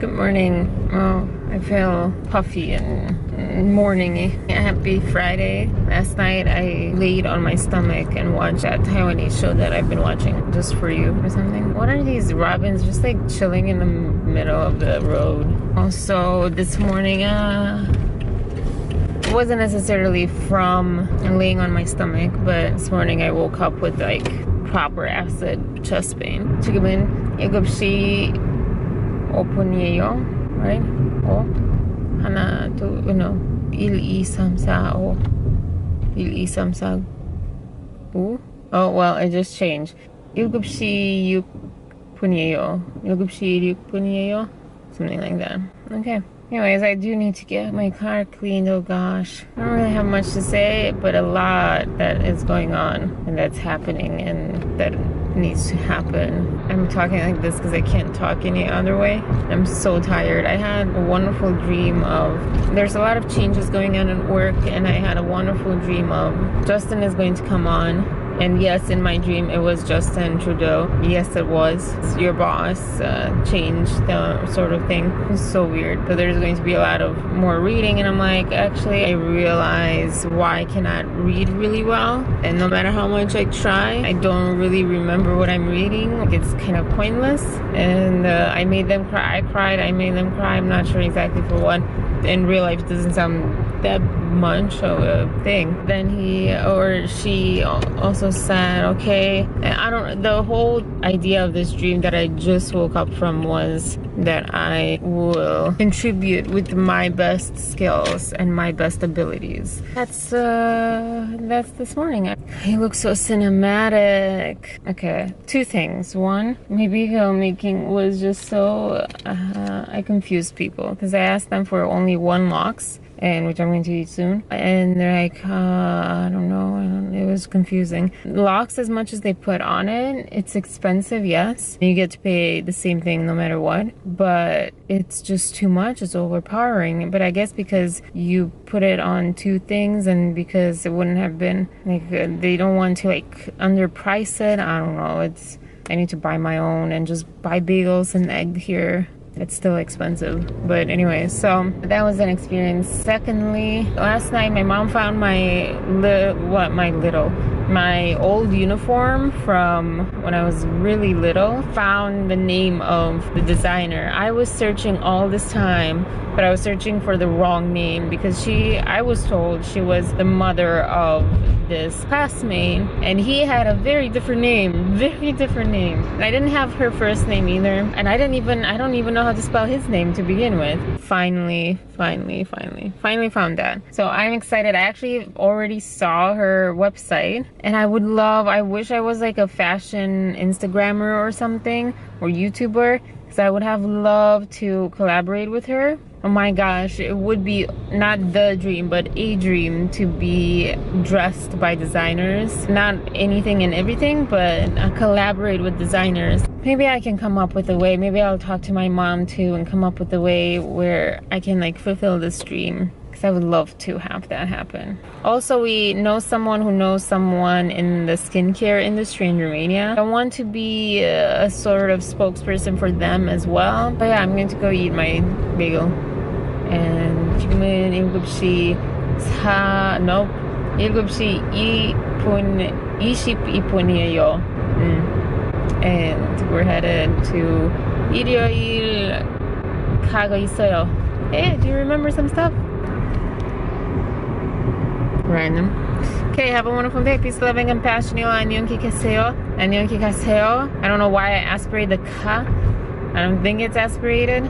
Good morning. Oh, I feel puffy and morningy. Happy Friday. Last night I laid on my stomach and watched that Taiwanese show that I've been watching, Just For You or something. What are these robins just like chilling in the middle of the road? Also, this morning, it wasn't necessarily from laying on my stomach, but this morning I woke up with like proper acid chest pain. 지금은 7시 5분이에요, right? 하나, 둘, 1, 2, 3, 4, 5 1, 2, 3, 4, 5 Oh, well, I just changed. 7시 6분이에요. 7시 6분이에요. Something like that. Okay. Anyways, I do need to get my car cleaned. Oh gosh. I don't really have much to say, but a lot that is going on and that's happening and that needs to happen. I'm talking like this because I can't talk any other way. I'm so tired. I had a wonderful dream of, there's a lot of changes going on at work, and I had a wonderful dream of Justin is going to come on. And yes, in my dream, it was Justin Trudeau. Yes, it was. Your boss changed the sort of thing. It's so weird. So there's going to be a lot of more reading. And I'm like, actually, I realize why I cannot read really well. And no matter how much I try, I don't really remember what I'm reading. Like, it's kind of pointless. And I made them cry. I cried. I made them cry. I'm not sure exactly for what. In real life, it doesn't sound that much of a thing. Then he or she also said, okay, the whole idea of this dream that I just woke up from was that I will contribute with my best skills and my best abilities. That's this morning. He looks so cinematic. Okay, two things. One, maybe filmmaking was just so I confused people because I asked them for only one lox, and which I'm going to eat soon, and they're like, I don't know, it was confusing. Locks, as much as they put on it, it's expensive, yes. You get to pay the same thing no matter what, but it's just too much, it's overpowering. But I guess because you put it on two things, and because it wouldn't have been, like, they don't want to, like, underprice it, I don't know, I need to buy my own and just buy bagels and egg here. It's still expensive. But anyway, so that was an experience. Secondly, last night my mom found my old uniform from when I was really little. Found the name of the designer. I was searching all this time, but I was searching for the wrong name because I was told she was the mother of this classmate, and he had a very different name. I didn't have her first name either, and I don't even know how to spell his name to begin with. Finally found that. So I'm excited. I actually already saw her website, and I wish I was like a fashion Instagrammer or something, or YouTuber, because I would have loved to collaborate with her. Oh my gosh, it would be not the dream, but a dream to be dressed by designers. Not anything and everything, but collaborate with designers. Maybe I can come up with a way. Maybe I'll talk to my mom too and come up with a way where I can like fulfill this dream. Because I would love to have that happen. Also, we know someone who knows someone in the skincare industry in Romania. I want to be a sort of spokesperson for them as well. But yeah, I'm going to go eat my bagel. And 지금은 7시 22분이에요. And we're headed to 일요일 가고 있어요. Hey, do you remember some stuff? Random. Okay, have a wonderful day. Peace, love, and compassion. 안녕히 계세요. 안녕히 가세요. I don't know why I aspirate the ka. I don't think it's aspirated.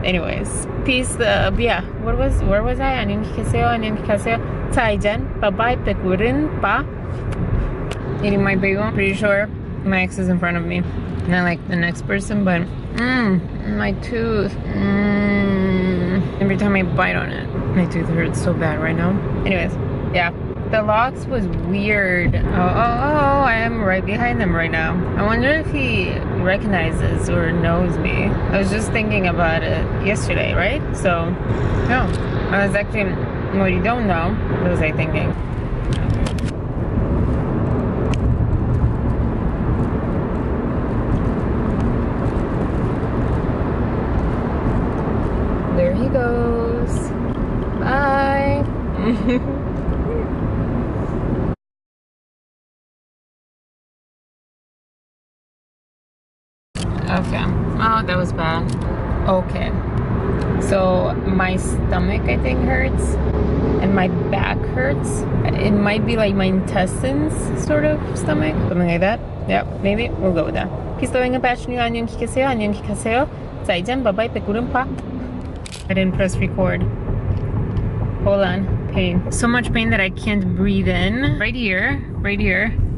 Anyways, peace. Yeah, where was I? 안녕히 계세요. 안녕히 가세요. Taijan. Bye bye. Pekurin. Ba. Eating my bagel. Pretty sure my ex is in front of me. Not like the next person, but my tooth. Every time I bite on it, my tooth hurts so bad right now. Anyways, yeah. The locks was weird. Oh, I am right behind them right now. I wonder if he recognizes or knows me. I was just thinking about it yesterday, right? So, no. I was actually, what you don't know, what was I thinking? goes. Bye. Okay. Oh, that was bad. Okay. So my stomach, I think, hurts, and my back hurts. It might be like my intestines, sort of stomach, something like that. Yeah, maybe we'll go with that. Peace, loving, and passion. 안녕히 계세요. 안녕히 가세요. 자, 이젠 bye bye. 백구름파. I didn't press record. Hold on. Pain. So much pain that I can't breathe in. Right here.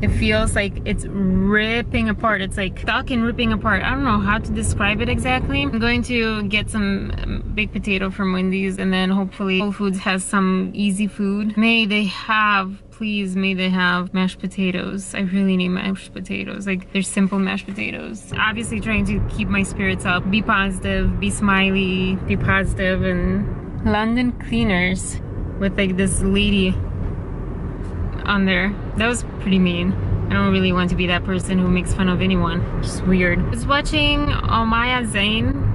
It feels like it's ripping apart. It's like stuck and ripping apart. I don't know how to describe it exactly. I'm going to get some baked potato from Wendy's, and then hopefully Whole Foods has some easy food. May they have, please, may they have mashed potatoes. I really need mashed potatoes. Like, they're simple mashed potatoes. Obviously trying to keep my spirits up. Be positive, be smiley, be positive. And London Cleaners with like this lady on there. That was pretty mean. I don't really want to be that person who makes fun of anyone. Just weird. I was watching Omaya Zain.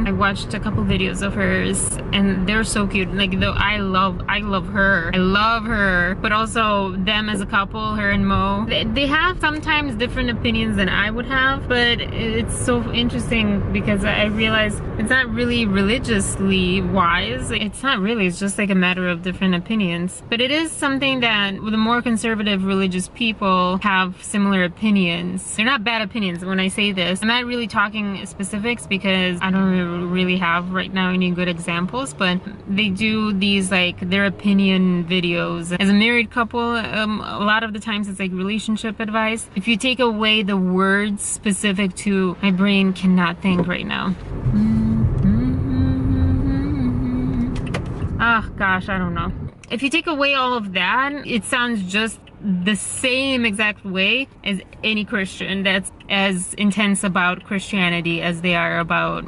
I watched a couple videos of hers, and they're so cute. Like, though I love her, but also them as a couple, her and Mo. They have sometimes different opinions than I would have, but it's so interesting because I realize it's not really religiously wise. It's not really, it's just like a matter of different opinions. But it is something that the more conservative religious people have similar opinions. They're not bad opinions when I say this. I'm not really talking specifics because I don't really have right now any good examples, but they do these like their opinion videos. As a married couple, a lot of the times it's like relationship advice. If you take away the words specific to, my brain cannot think right now. Oh gosh, I don't know. If you take away all of that, it sounds just the same exact way as any Christian that's as intense about Christianity as they are about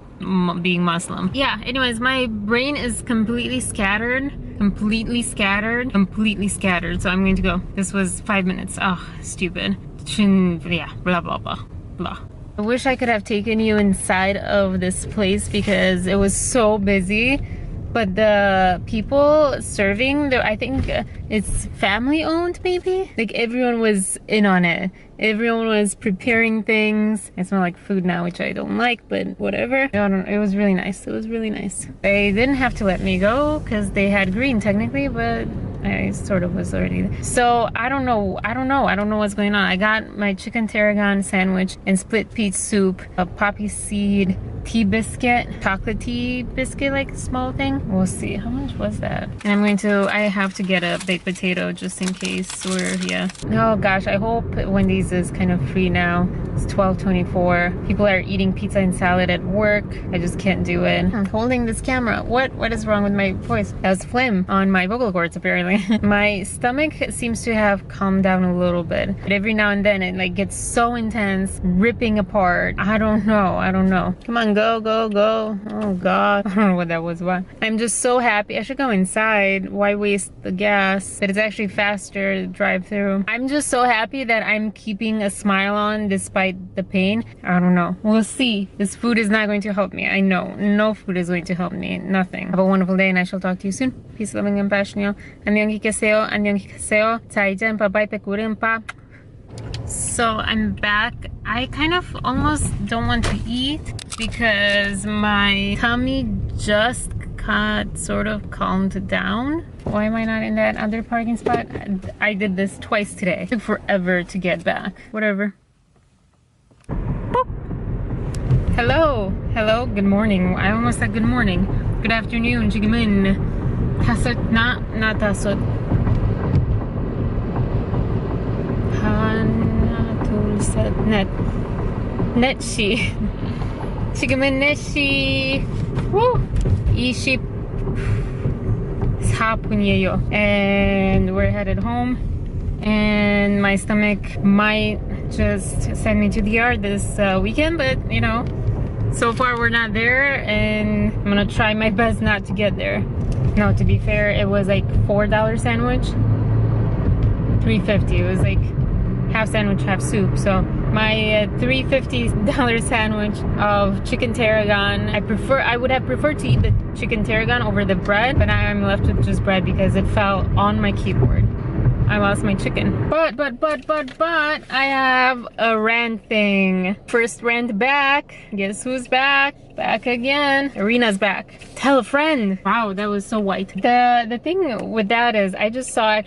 being Muslim. Yeah, anyways, my brain is completely scattered. So I'm going to go. This was 5 minutes. Oh, stupid. Yeah, blah, blah, blah, blah. I wish I could have taken you inside of this place because it was so busy. But the people serving, I think it's family owned maybe? Like everyone was in on it. Everyone was preparing things. I smell like food now, which I don't like, but whatever. I don't know, it was really nice. It was really nice. They didn't have to let me go because they had green technically, but I sort of was already there. So I don't know what's going on. I got my chicken tarragon sandwich and split peach soup, a poppy seed tea biscuit, chocolate tea biscuit, like small thing. We'll see. How much was that? And I have to get a baked potato just in case oh gosh, I hope Wendy's is kind of free now. It's 12:24. People are eating pizza and salad at work. I just can't do it. I'm holding this camera. What is wrong with my voice? That was phlegm on my vocal cords apparently. My stomach seems to have calmed down a little bit, but every now and then it like gets so intense, ripping apart. I don't know. Come on, go. Oh god, I don't know what that was about. I'm just so happy. I should go inside. Why waste the gas? But it's actually faster to drive through. I'm just so happy that I'm keeping a smile on despite the pain. I don't know. We'll see. This food is not going to help me. I know. No food is going to help me. Nothing. Have a wonderful day and I shall talk to you soon. Peace, loving, and passion. 안녕히 계세요. 자, 이젠 bye-bye 백구름파. So I'm back. I kind of almost don't want to eat because my tummy just got sort of calmed down. Why am I not in that other parking spot? I did this twice today. It took forever to get back. Whatever. Boop. Hello, good morning. I almost said good morning. Good afternoon, 지금은 not 다섯. 하나, 둘, 셋, 넷. 넷시. 지금은 넷시. 24분이에요. And we're headed home. And my stomach might just send me to the yard this weekend, but you know, so far we're not there, and I'm gonna try my best not to get there. No, to be fair, it was like $4 sandwich, $3.50. It was like half sandwich, half soup, so my $3.50 sandwich of chicken tarragon. I would have preferred to eat the chicken tarragon over the bread, but now I'm left with just bread because it fell on my keyboard. I lost my chicken. But I have a rant thing. First rant back. Guess who's back? Back again. Arena's back. Tell a friend. Wow, that was so white. The thing with that is I just saw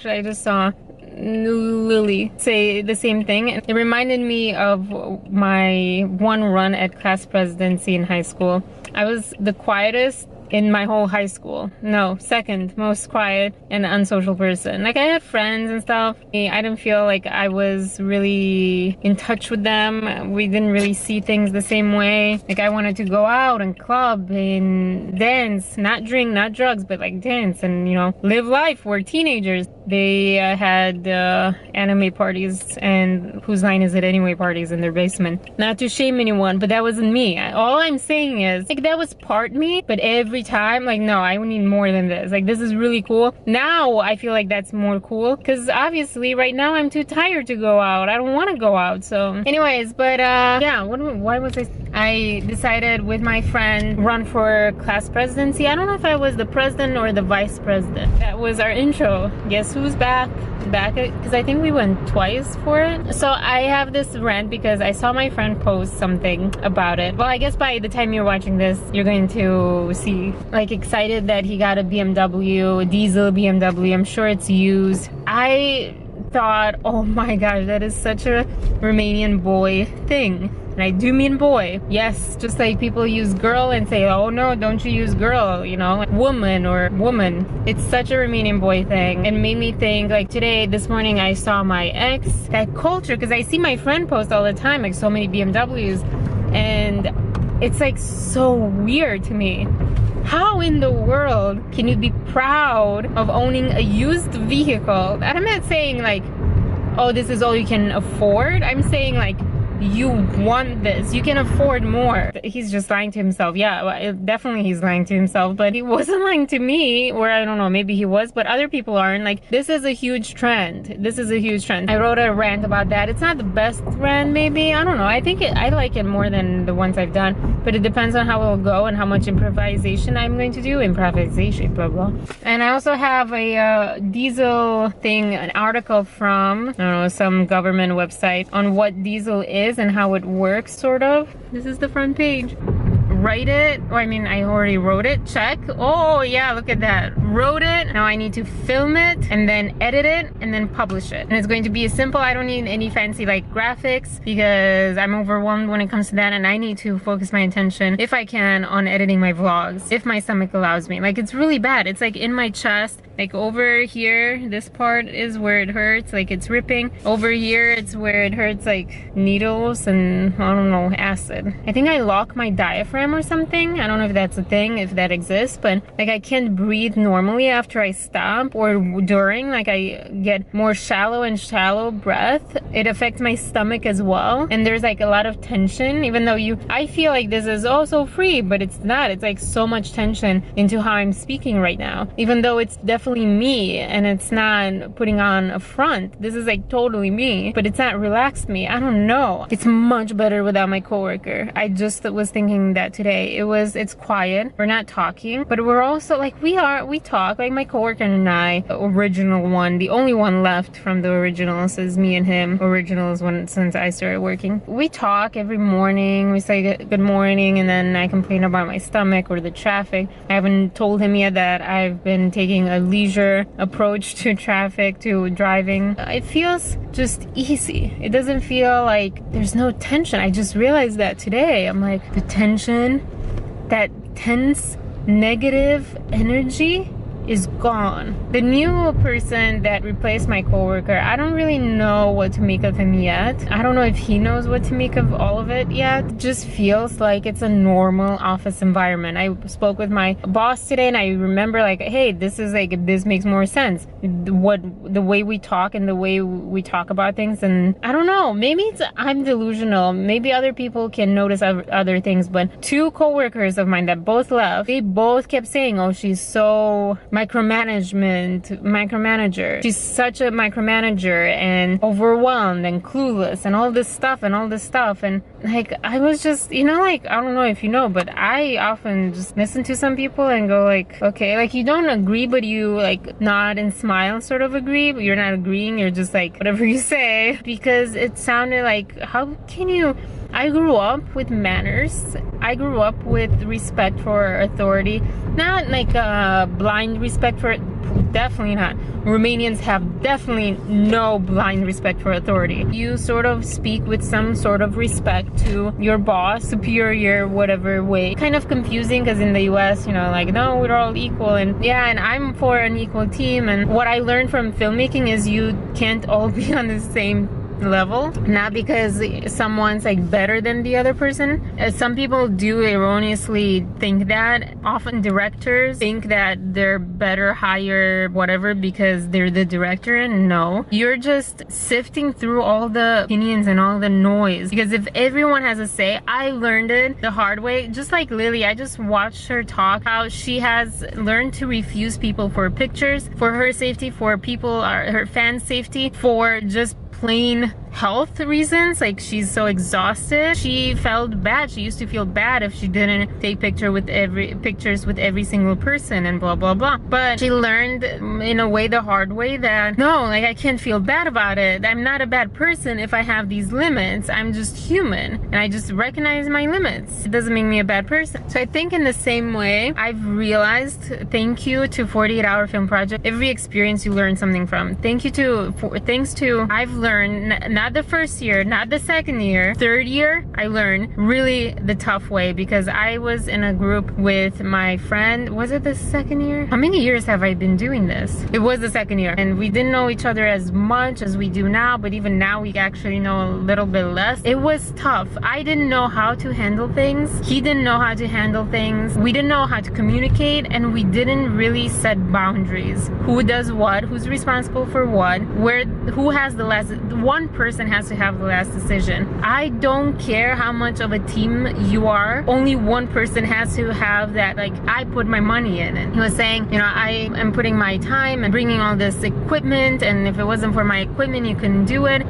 Lily say the same thing. It reminded me of my one run at class presidency in high school. I was the quietest in my whole high school. No, second most quiet and unsocial person. Like, I had friends and stuff. I didn't feel like I was really in touch with them. We didn't really see things the same way. Like, I wanted to go out and club and dance, not drink, not drugs, but like dance and, you know, live life. We're teenagers. They had anime parties and whose line is it anyway parties in their basement. Not to shame anyone, but that wasn't me. All I'm saying is, like, that was part me, but every time, like, no, I need more than this. Like, this is really cool. Now I feel like that's more cool because obviously right now I'm too tired to go out. I don't want to go out. So anyways, but yeah, why was I decided with my friend run for class presidency. I don't know if I was the president or the vice president. That was our intro. Guess who's back? Because I think we went twice for it. So I have this rant because I saw my friend post something about it. Well, I guess by the time you're watching this, you're going to see, like, excited that he got a BMW, a diesel BMW. I'm sure it's used. I thought, oh my gosh, that is such a Romanian boy thing. And I do mean boy. Yes, just like people use girl and say, oh no, don't you use girl, you know, woman or woman. It's such a Romanian boy thing. It made me think, like, this morning I saw my ex, that culture, because I see my friend post all the time, like, so many BMWs, and it's like so weird to me. How in the world can you be proud of owning a used vehicle? I'm not saying like, oh, this is all you can afford. I'm saying like, you want this, you can afford more. He's just lying to himself. Yeah, well, definitely he's lying to himself, but he wasn't lying to me, or I don't know, maybe he was, but other people aren't. Like, this is a huge trend. This is a huge trend. I wrote a rant about that. It's not the best rant, maybe, I don't know. I think I like it more than the ones I've done, but it depends on how it'll go and how much improvisation I'm going to do. Improvisation, blah blah. And I also have a diesel thing, an article from, I don't know, some government website on what diesel is and how it works, sort of. This is the front page. Write it, or I mean, I already wrote it, check. Oh yeah, look at that. Wrote it, now I need to film it and then edit it and then publish it. And it's going to be simple. I don't need any fancy like graphics because I'm overwhelmed when it comes to that, and I need to focus my attention, if I can, on editing my vlogs, if my stomach allows me. Like, it's really bad. It's like in my chest, like over here, this part is where it hurts, like it's ripping. Over here, it's where it hurts like needles and, I don't know, acid. I think I lock my diaphragm or something. I don't know if that's a thing, if that exists, but like I can't breathe normally after I stop or during. Like, I get more shallow and shallow breath. It affects my stomach as well, and there's like a lot of tension, even though I feel like this is also free, but it's not. It's like so much tension into how I'm speaking right now, even though it's definitely me and it's not putting on a front. This is like totally me, but it's not relaxed me. I don't know. It's much better without my coworker. I just was thinking that today. It's quiet. We're not talking, but we're also like, we talk. Like, my coworker and I, original one, the only one left from the originals is me and him. Original is one since I started working. We talk every morning. We say good morning, and then I complain about my stomach or the traffic. I haven't told him yet that I've been taking a leisure approach to traffic, to driving. It feels just easy. It doesn't feel like there's no tension. I just realized that today. I'm like, the tension, that tense negative energy is gone. The new person that replaced my coworker, I don't really know what to make of him yet. I don't know if he knows what to make of all of it yet. It just feels like it's a normal office environment. I spoke with my boss today and I remember like, hey, this makes more sense. The way we talk and the way we talk about things. And I don't know, maybe I'm delusional. Maybe other people can notice other things, but two coworkers of mine that both left, they both kept saying, oh, she's so, micromanager. She's such a micromanager and overwhelmed and clueless and all this stuff. And like, I was just, you know, like, I don't know if you know, but I often just listen to some people and go like, okay, like you don't agree, but you like nod and smile, sort of agree, but you're not agreeing. You're just like, whatever you say, because it sounded like, how can you? I grew up with manners. I grew up with respect for authority. Not like blind respect for it. Definitely not. Romanians have definitely no blind respect for authority. You sort of speak with some sort of respect to your boss, superior, whatever way. Kind of confusing because in the US, you know, like, no, we're all equal. And yeah, and I'm for an equal team. And what I learned from filmmaking is you can't all be on the same level, not because someone's like better than the other person. Some people do erroneously think that. Often directors think that they're better, higher, whatever, because they're the director, and no, you're just sifting through all the opinions and all the noise. Because if everyone has a say, I learned it the hard way, just like Lily. I just watched her talk, how she has learned to refuse people for pictures, for her safety, for people, her fans' safety, for just plain health reasons. Like, she's so exhausted. She felt bad. She used to feel bad if she didn't take pictures with every single person and blah blah blah. But she learned in a way, the hard way, that no, like, I can't feel bad about it. I'm not a bad person if I have these limits. I'm just human and I just recognize my limits. It doesn't make me a bad person. So I think in the same way, I've realized, thank you to 48 Hour Film Project, every experience you learn something from. Thanks to I've learned, not the first year, not the second year, third year, I learned really the tough way, because I was in a group with my friend. Was it the second year? How many years have I been doing this? It was the second year, and we didn't know each other as much as we do now, but even now we actually know a little bit less. It was tough. I didn't know how to handle things. He didn't know how to handle things. We didn't know how to communicate, and we didn't really set boundaries. Who does what? Who's responsible for what? Who has the last? One person has to have the last decision. I don't care how much of a team you are. Only one person has to have that, like, I put my money in it. He was saying, you know, I am putting my time and bringing all this equipment, and if it wasn't for my equipment, you couldn't do it.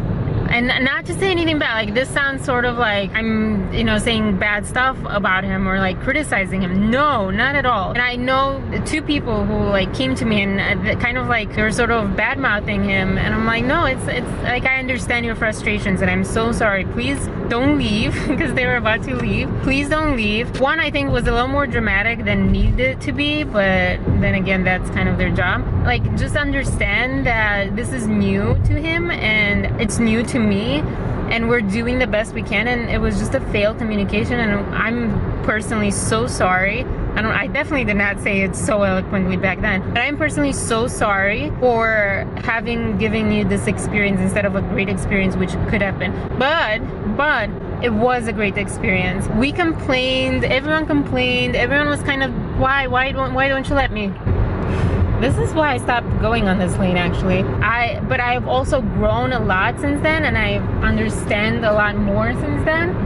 And not to say anything bad, like, this sounds sort of like I'm, you know, saying bad stuff about him or like criticizing him. No, not at all. And I know two people who like came to me and kind of like they were sort of bad mouthing him, and I'm like, no, it's like, I understand your frustrations and I'm so sorry. Please don't leave, because they were about to leave. Please don't leave. One, I think, was a little more dramatic than needed to be, but then again, that's kind of their job. Like, just understand that this is new to him and it's new to me, and we're doing the best we can, and it was just a failed communication, and I'm personally so sorry. I definitely did not say it so eloquently back then, but I'm personally so sorry for having given you this experience instead of a great experience, which could have been. But it was a great experience. We complained, everyone was kind of, why don't you let me? This is why I stopped going on this lane, actually. But I've also grown a lot since then, and I understand a lot more since then.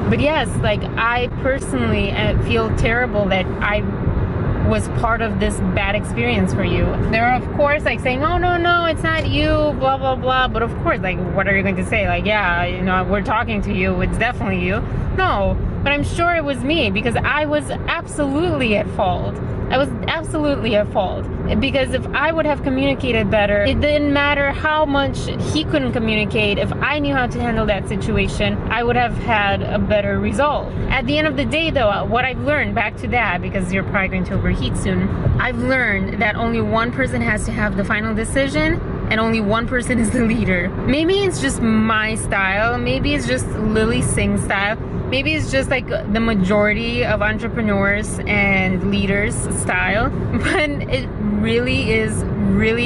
But yes, like, I personally feel terrible that I was part of this bad experience for you. They're of course like saying, oh no, it's not you, blah blah blah. But of course, like, what are you going to say? Like, yeah, you know, we're talking to you, it's definitely you. No, but I'm sure it was me, because I was absolutely at fault. I was absolutely at fault, because if I would have communicated better, it didn't matter how much he couldn't communicate. If I knew how to handle that situation, I would have had a better result. At the end of the day, though, what I've learned, back to that, because you're probably going to overheat soon, I've learned that only one person has to have the final decision, and only one person is the leader. Maybe it's just my style, maybe it's just Lily Singh's style, maybe it's just like the majority of entrepreneurs and leaders style, but it really is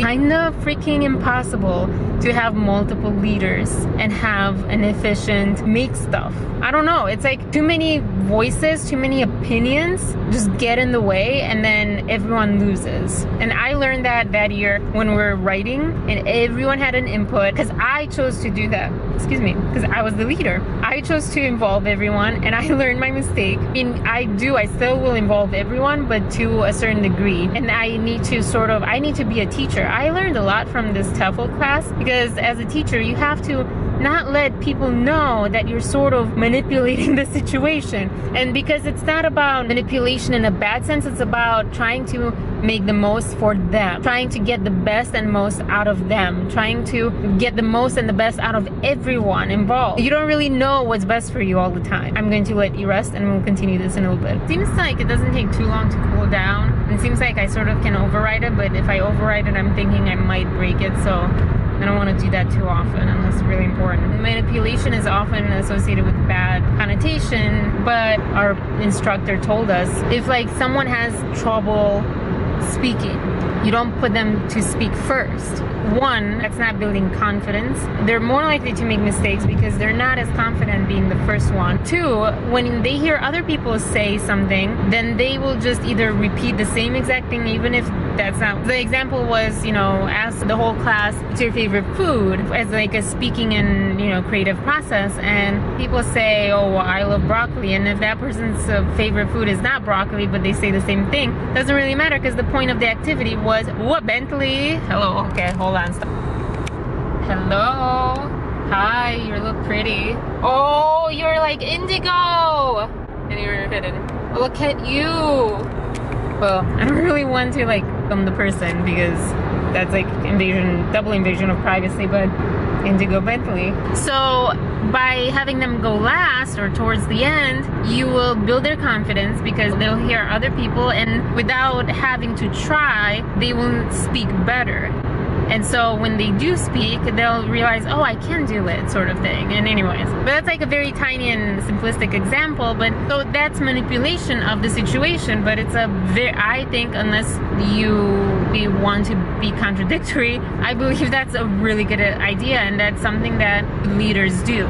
kind of freaking impossible to have multiple leaders and have an efficient make stuff. I don't know, it's like too many voices, too many opinions just get in the way, and then everyone loses. And I learned that year when we were writing, and everyone had an input, because I chose to do that. excuse me, because I was the leader. I chose to involve everyone, and I learned my mistake. I mean, I still will involve everyone, but to a certain degree. And I need to be a teacher. I learned a lot from this TEFL class, because as a teacher, you have to not let people know that you're sort of manipulating the situation. And because it's not about manipulation in a bad sense, it's about trying to make the most for them, trying to get the best and most out of them, trying to get the most and the best out of everyone involved. You don't really know what's best for you all the time. I'm going to let you rest and we'll continue this in a little bit. Seems like it doesn't take too long to cool down. It seems like I sort of can override it, but if I override it, I'm thinking I might break it, so I don't want to do that too often unless it's really important. Manipulation is often associated with bad connotation, but our instructor told us if like someone has trouble speaking, you don't put them to speak first. One, that's not building confidence. They're more likely to make mistakes because they're not as confident being the first one. Two, when they hear other people say something, then they will just either repeat the same exact thing, even if that's not. The example was, ask the whole class, what's your favorite food, as like a speaking and, creative process. And people say, oh, well, I love broccoli. And if that person's favorite food is not broccoli, but they say the same thing, doesn't really matter, because the point of the activity was, what, Bentley? Hello, okay, hold on, stop. Hello, hi, you look pretty. Oh, you're like indigo, and you're hidden. Look at you. Well, I don't really want to like film the person because that's like double invasion of privacy, but indigo Bentley. So by having them go last or towards the end, you will build their confidence because they'll hear other people, and without having to try, they will speak better. And so when they do speak, they'll realize, oh, I can do it, sort of thing. And anyways, but that's like a very tiny and simplistic example, but so that's manipulation of the situation. But it's I think, unless you want to be contradictory, I believe that's a really good idea, and that's something that leaders do.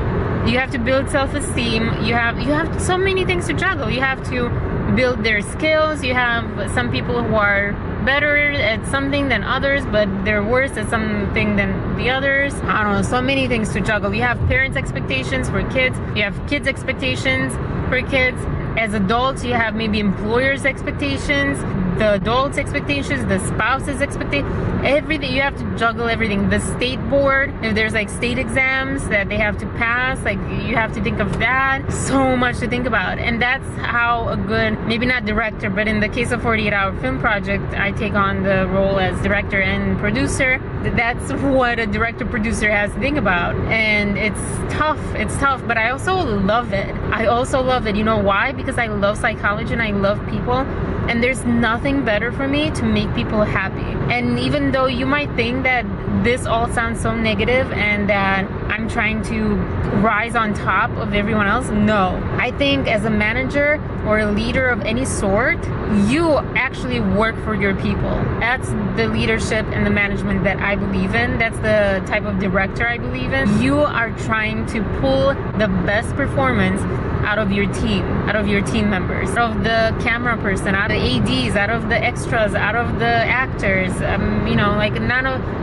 You have to build self-esteem. You have so many things to juggle. You have to build their skills. You have some people who are better at something than others, but they're worse at something than the others. I don't know, so many things to juggle. You have parents' expectations for kids. You have kids' expectations for kids. As adults, you have maybe employers' expectations, the adults' expectations, the spouse's expectations, everything. You have to juggle everything. The state board, if there's like state exams that they have to pass, like you have to think of that. So much to think about. And that's how a good, maybe not director, but in the case of 48 Hour Film Project, I take on the role as director and producer. That's what a director producer has to think about. And it's tough, but I also love it. You know why? Because I love psychology and I love people, and there's nothing better for me to make people happy. And even though you might think that this all sounds so negative and that I'm trying to rise on top of everyone else, no. I think as a manager or a leader of any sort, you actually work for your people. That's the leadership and the management that I believe in. That's the type of director I believe in. You are trying to pull the best performance out of your team members, out of the camera person, out of the ADs, out of the extras, out of the actors.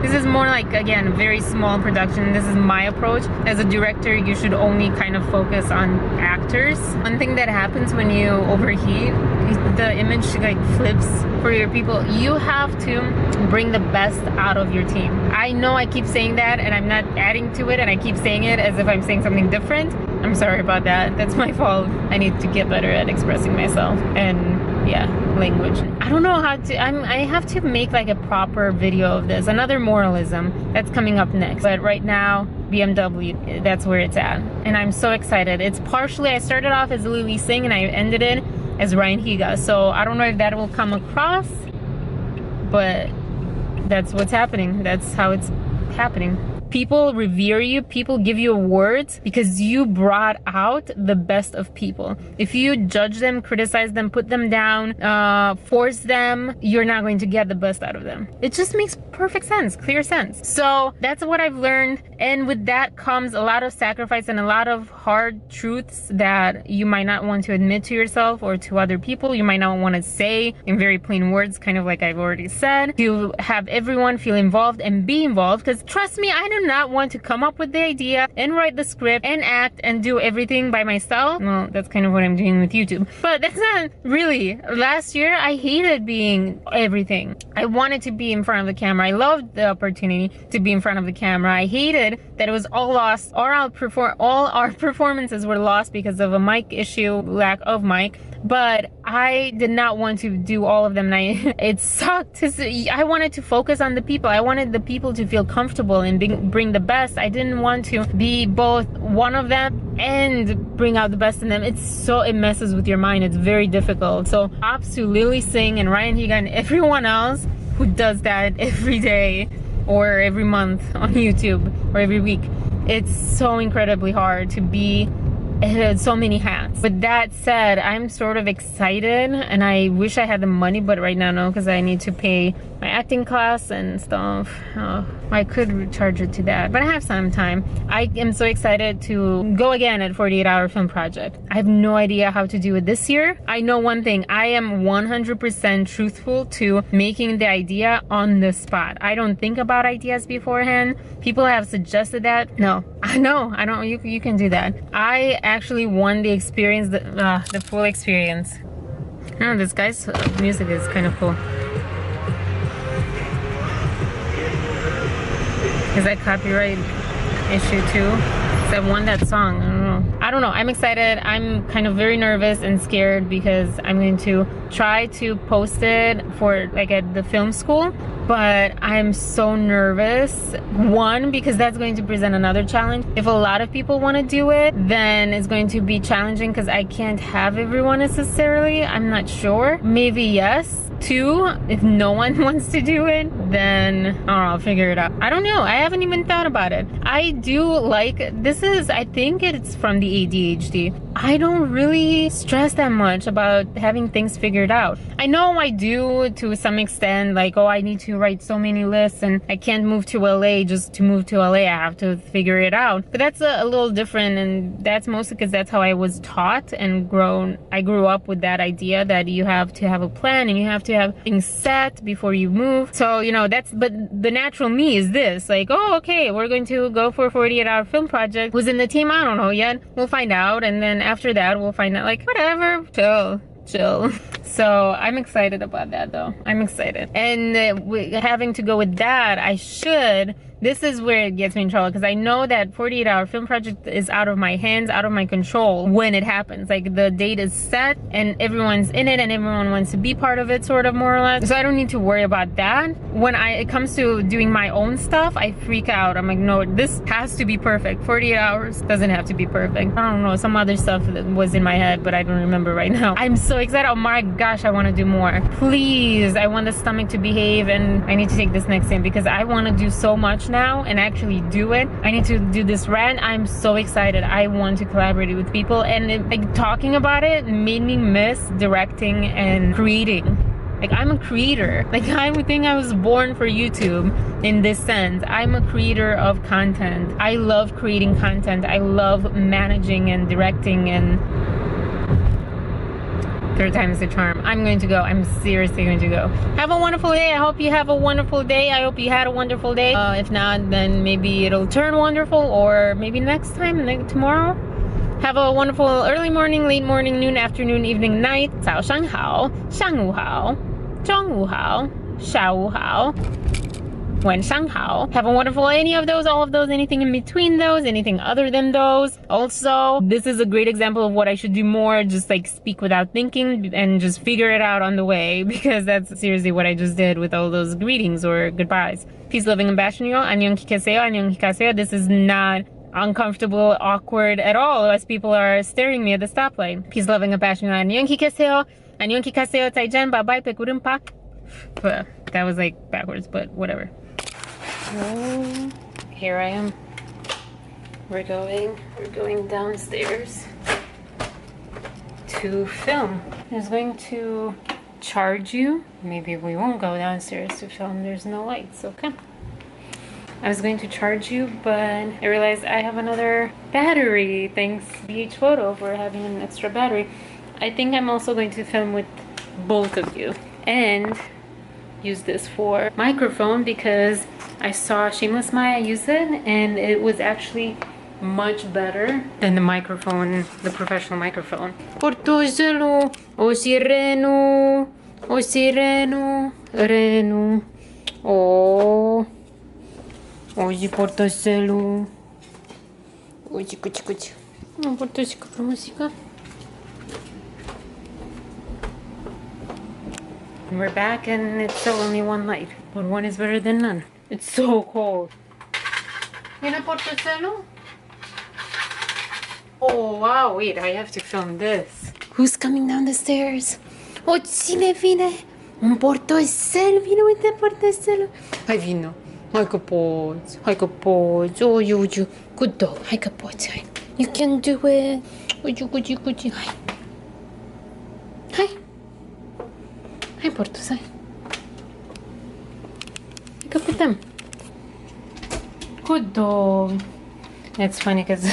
This is more like, again, a very small production. This is my approach. As a director, you should only kind of focus on actors. One thing that happens when you overheat, the image like flips for your people. You have to bring the best out of your team. I know I keep saying that and I'm not adding to it, and I keep saying it as if I'm saying something different. I'm sorry about that. That's my fault. I need to get better at expressing myself and language. I don't know how to, I have to make like a proper video of this. Another Moralism, that's coming up next. But right now, BMW, that's where it's at. And I'm so excited. It's partially, I started off as Lily Singh and I ended it as Ryan Higa. So I don't know if that will come across, but that's what's happening. That's how it's happening. People revere you, people give you awards because you brought out the best of people. If you judge them, criticize them, put them down, force them, you're not going to get the best out of them. It just makes perfect sense, clear sense. So that's what I've learned, and with that comes a lot of sacrifice and a lot of hard truths that you might not want to admit to yourself or to other people. You might not want to say in very plain words, kind of like I've already said, to have everyone feel involved and be involved, because trust me, I don't do not want to come up with the idea and write the script and act and do everything by myself. Well, that's kind of what I'm doing with YouTube, but that's not really. Last year I hated being everything. I wanted to be in front of the camera. I loved the opportunity to be in front of the camera. I hated that it was all lost, or all our performances were lost because of a mic issue, lack of mic. But I did not want to do all of them, and it sucked. I wanted to focus on the people. I wanted the people to feel comfortable and bring the best. I didn't want to be both one of them and bring out the best in them. It messes with your mind. It's very difficult. So props to Lily Singh and Ryan Higa and everyone else who does that every day or every month on YouTube or every week. It's so incredibly hard to be so many hats. With that said, I'm sort of excited, and I wish I had the money, but right now no, because I need to pay my acting class and stuff. I could charge it to that, but I have some time. I am so excited to go again at 48 Hour Film Project. I have no idea how to do it this year. I know one thing, I am 100% truthful to making the idea on the spot. I don't think about ideas beforehand. People have suggested that. No, I don't. You can do that. I actually want the experience, the full experience. Oh, this guy's music is kind of cool. Is that copyright issue too? Because I won that song. I don't know. I'm excited. I'm kind of very nervous and scared because I'm going to try to post it for like at the film school, but I'm so nervous. One, because that's going to present another challenge. If a lot of people want to do it, then it's going to be challenging because I can't have everyone necessarily. I'm not sure. Maybe yes. Two, if no one wants to do it, then I don't know, I'll figure it out. I don't know. I haven't even thought about it. I do like, I think it's from the ADHD. I don't really stress that much about having things figured out. I know I do to some extent, like, oh, I need to write so many lists and I can't move to LA just to move to LA. I have to figure it out. But that's a little different, and that's mostly because that's how I was taught and grown. I grew up with that idea that you have to have a plan and you have to have things set before you move. So, you know, but the natural me is this, like, oh, okay, we're going to go for a 48 Hour Film Project. Who's in the team? I don't know yet. We'll find out. And then after that, we'll find out, like, whatever, chill. So I'm excited about that though. I'm excited. And having to go with that, this is where it gets me in trouble, because I know that 48 Hour Film Project is out of my hands, out of my control when it happens. Like, the date is set and everyone's in it and everyone wants to be part of it, sort of, more or less. So I don't need to worry about that. When it comes to doing my own stuff, I freak out. I'm like, no, this has to be perfect. 48 hours doesn't have to be perfect. I don't know, some other stuff that was in my head, but I don't remember right now. I'm so excited. Oh my gosh, I want to do more. Please, I want the stomach to behave, and I need to take this next thing because I want to do so much now and actually do it. I need to do this rant. I'm so excited. I want to collaborate with people, and like, talking about it made me miss directing and creating. Like, I'm a creator. Like, I would think I was born for YouTube in this sense. I'm a creator of content. I love creating content. I love managing and directing, and third time is the charm. I'm going to go. I'm seriously going to go. Have a wonderful day. I hope you have a wonderful day. I hope you had a wonderful day. If not, then maybe it'll turn wonderful, or maybe next time, like tomorrow. Have a wonderful early morning, late morning, noon, afternoon, evening, night. 早上好，上午好，中午好，下午好。晚上好. Have a wonderful any of those, all of those, anything in between those, anything other than those. Also, this is a great example of what I should do more, just like speak without thinking and just figure it out on the way, because that's seriously what I just did with all those greetings or goodbyes. Peace, loving, and passion. 안녕 기계세요, 안녕 기계세요. This is not uncomfortable, awkward at all as people are staring me at the stoplight. Peace, loving, and passion. 안녕 기계세요, 안녕 기계세요. 再见, bye bye, 백구름파. That was like backwards, but whatever. So here I am. We're going downstairs to film. I was going to charge you. Maybe we won't go downstairs to film. There's no lights. Okay. I was going to charge you, but I realized I have another battery. Thanks BH Photo for having an extra battery. I think I'm also going to film with both of you. And use this for microphone because I saw Shameless Maya use it and it was actually much better than the microphone, the professional microphone. Portozelo, o sireno, o sireno, reno, o, hoje portozelo, hoje cuti cuti. Não portozelo pra música. And we're back and it's still only one light, but one is better than none. It's so cold. Viene portocelo? Oh wow, wait, I have to film this. Who's coming down the stairs? Oh, Cile vine! Un portocelo, vino with the portocelo. Hai vino. Hai capoz. Hai capoz. Oh, you. Good dog. Hai capoz. You can do it. Oh, you. Hi. Hi. Hi, Portos, hi. Go put them. Good dog. It's funny because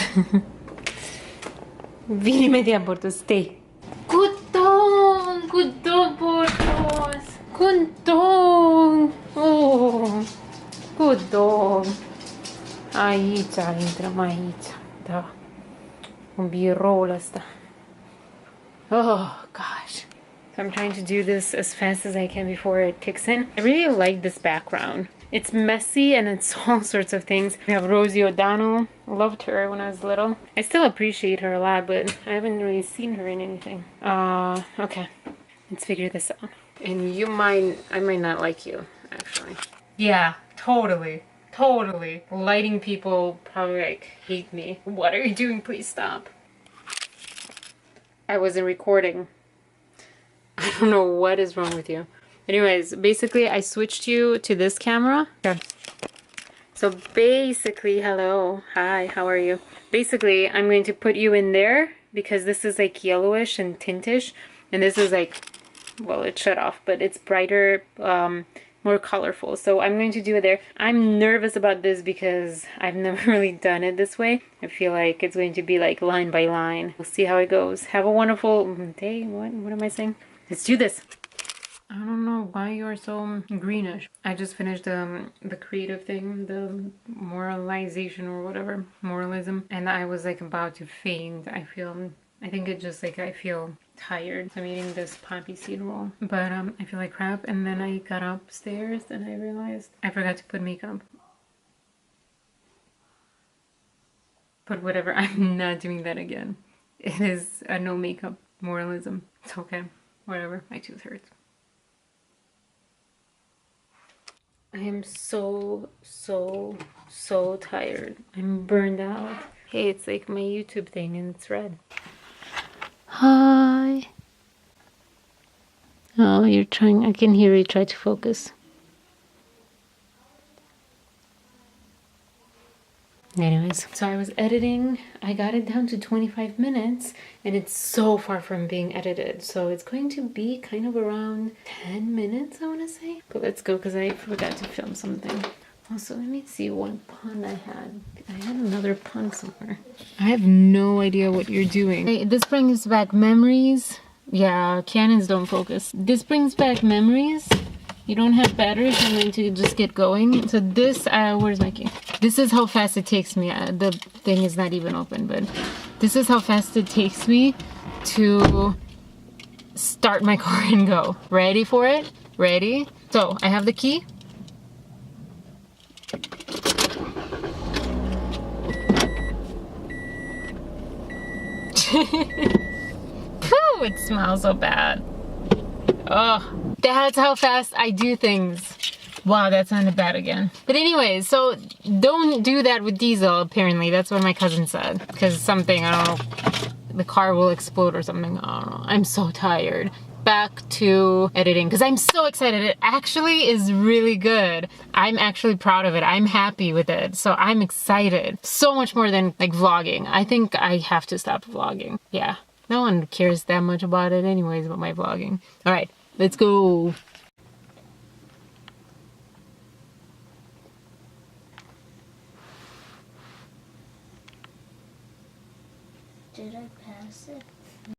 Vini media Portos, stay. Good dog, Portos. Good dog. Oh, good dog. Aici intrăm aici. Da. Un birou ăsta. Oh, gosh. I'm trying to do this as fast as I can before it kicks in. I really like this background. It's messy and it's all sorts of things. We have Rosie O'Donnell. Loved her when I was little. I still appreciate her a lot, but I haven't really seen her in anything. Okay. Let's figure this out. And I might not like you, actually. Yeah, totally. Totally. Lighting people probably like hate me. What are you doing? Please stop. I wasn't recording. I don't know what is wrong with you. Anyways, basically I switched you to this camera. Okay. So basically, hello. Hi, how are you? Basically, I'm going to put you in there because this is like yellowish and tintish. And this is like, well, it's shut off, but it's brighter, more colorful. So I'm going to do it there. I'm nervous about this because I've never really done it this way. I feel like it's going to be like line by line. We'll see how it goes. Have a wonderful day. What am I saying? Let's do this. I don't know why you're so greenish. I just finished the creative thing, the moralization or whatever, moralism, and I was like about to faint. I think it just like I feel tired. So I'm eating this poppy seed roll, but I feel like crap. And then I got upstairs and I realized I forgot to put makeup. But whatever, I'm not doing that again. It is a no makeup moralism. It's okay. Whatever, my tooth hurts. I am so tired. I'm burned out. Hey, it's like my YouTube thing and it's red. Hi. Oh, you're trying, I can hear you try to focus. Anyways, so I was editing. I got it down to 25 minutes and it's so far from being edited. So it's going to be kind of around 10 minutes, I want to say. But let's go because I forgot to film something. Also, let me see what pun I had. I had another pun somewhere. I have no idea what you're doing. Hey, this brings back memories. Yeah, cannons don't focus. This brings back memories. You don't have batteries, I'm going to just get going. So this, where's my key? This is how fast it takes me. The thing is not even open, but this is how fast it takes me to start my car and go. Ready for it? Ready? So I have the key. Phew, it smells so bad. Oh, that's how fast I do things. Wow, that sounded bad again. But anyways, so don't do that with diesel, apparently. That's what my cousin said. Because something, I don't know, the car will explode or something. I don't know. I'm so tired. Back to editing because I'm so excited. It actually is really good. I'm actually proud of it. I'm happy with it. So I'm excited. So much more than like vlogging. I think I have to stop vlogging. Yeah. No one cares that much about it anyways, about my vlogging. All right, let's go. Did I pass it?